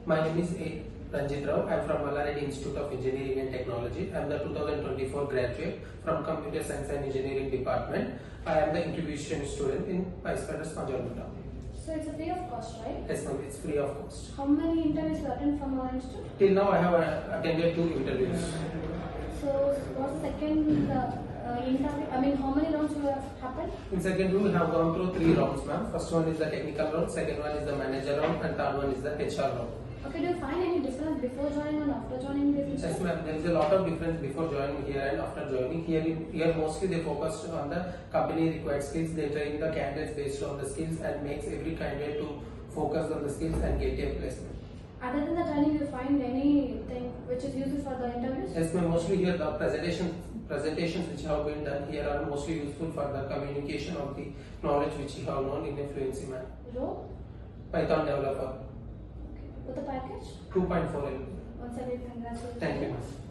My name is A.Ranjith Rao. I am from Mallaradi Institute of Engineering and Technology. I am the 2024 graduate from Computer Science and Engineering Department. I am the introduction student in PYSpiders Punjagutta. So it's a free of cost, right? Yes, ma'am. It's free of cost. How many interviews you attend from our institute? Till now, I have attended 2 interviews. So what's the second interview? I mean, how many rounds will have happened? In second round, we have gone through 3 rounds, ma'am. First one is the technical round, second one is the manager round, and third one is the HR round. Okay, do you find any difference before joining and after joining this institute? Yes, ma'am. There is a lot of difference before joining here and after joining. Here mostly they focus on the company required skills. They train the candidates based on the skills and makes every candidate to focus on the skills and get a placement. Other than the training, do you find anything which is useful for the interviews? Yes, ma'am. Mostly here the presentations which have been done here are mostly useful for the communication of the knowledge which you have known in a fluency manner. Role? Python developer. Okay. With the package? 2.4 L. Once again, congratulations. Thank you, ma'am.